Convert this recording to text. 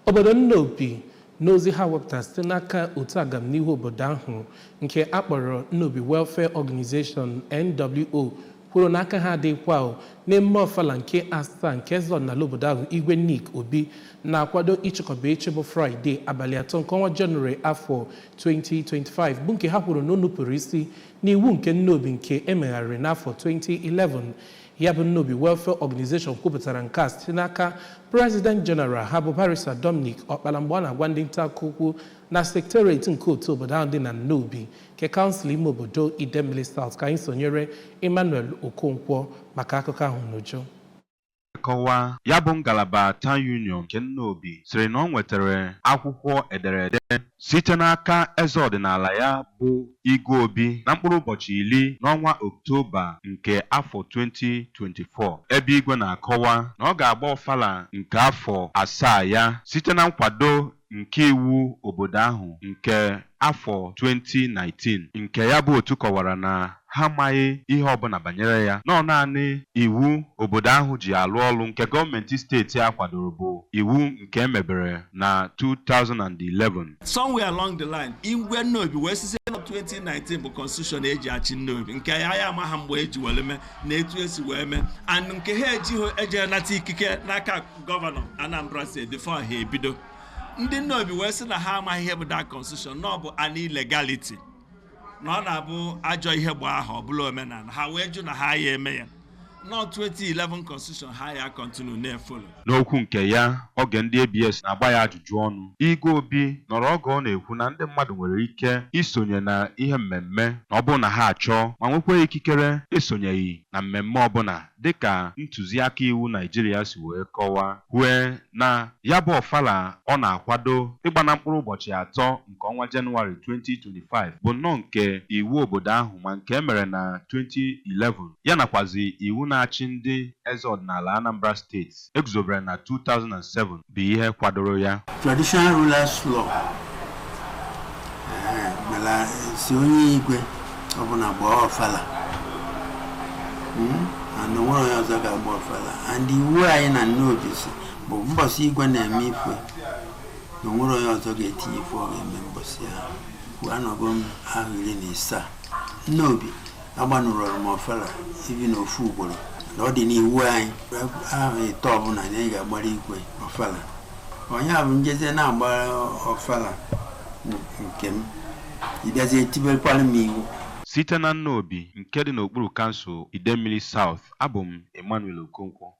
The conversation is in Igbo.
Obodo Nnobi n'ozi ha wepụtara site n'aka otu agamnihu obodo ahụ nke akpọrọ Nnobi Welfare Organization NWO kwuru n'aka ha adịkwa n'emume Ofala nke Asaa nke eze ọdịnala obodo ahụ Igwe Nick Obi na-akwado ịchịkọba echi bụ Fraịde abalị 3 nke ọnwa Jenụwarị afọ 2025 bụ nke ha kwuru na o nupụrụ isi n'iwu nke Nnobi nke emegharịrị n'afọ 2011. Ya bụ Nnobi Welfare Organization kwupụtara nke a site n'aka President General ha bụ Barrister Dominic Ofala mgbe ọ na-agwa ndị nta akụkọ okwu na Secretariat nke otu obodo ahụ dị na Nnobi nke kansụl ime obodo Idemili South ka anyị sonyere Emmanuel Okonkwo maka akụkọ ahụ n'uju. Kọwaa ya bụ ngalaba Town Union nke Nnobi sịrị na ọ nwetara akwụkwọ ederede site n'aka eze ọdịnala ya bụ Igwe Obi na mkpụrụ ụbọchị 10 n'ọnwa Ọktoba nke afọ 2024 ebe Igwe na-akọwa na ọ ga-agba Ofala nke afọ asaa ya site na nkwado nke iwu obodo ahụ nke afọ 2019 nke ya bụ otu kọwara na ha amaghị ihe ọbụla banyere ya nọ naanị iwu obodo ahụ ji alụ ọrụ nke gọọmenti steeti a kwadoro bụ iwu nke emebere na 2011. Somewhere along the line, Igwe Nnobi wee site na 2019 bụ constitution eji achị Nnobi nke ya amaghị mgbe eji were mee na etu esi wee mee and nke ha eji nata ikike n'aka gọvanọ Anambra steeti before ha ebido. Ndị Nnobi wee sị na ha amaghị ihe bụ that constitution na ọ bụ an illegality na ọ na-abụ ajọ ihe gba aha ọbụla omenala ha wee jụ na ha ya eme ya na 2011 constitution ha ya continue na-efolo. N'okwu nke ya oge ndị ABS na-agba ya ajụjụ ọnụ, Igwe Obi nọrọ oge ọ na-ekwu na ndị mmadụ nwere ike isonye na ihe mmemme na ọ bụ na ha achọ ma nwekwa ikikere esonyeghị na mmemme ọbụla dịka ntụziaka iwu Naijiria si wee kọwaa kwue na ya bụ Ofala ọ na-akwado ịgba na mkpụrụ ụbọchị 3 nke ọnwa Jenụwarị 2025 bụ nnọọ nke iwu obodo ahụ ma nke emere na 2011 ya nakwazi iwu na-achị ndị eze ọdịnala Anambra steeti eguzobere na 2007 bụ ihe kwadoro ya. Traditional rulers law mela si onye Igwe ọ bụ na gbaa Ofala and nwere onye ọzọ ga-agba Ofala and iwu anyị na Nnobi bụ mbọsị Igwe na-eme ife na nwere onye ọzọ ga-etinye ife ọ ga-eme mbọsị ahụ anọgo m ahụ 17 Nnobi agbanụrụ m Ofala ibi n'ofu ugboro na ọ dị n'iwu anyị ahụ eto ọbụla na ị ga-agbara Igwe Ofala onye a bụ njeze na-agbara Ofala nke m ịbịazi etibekwara m iwu. Site na Nnobi nke dị n'okpuru kansụl Idemili South, abụ m Emmanuel Okonkwo.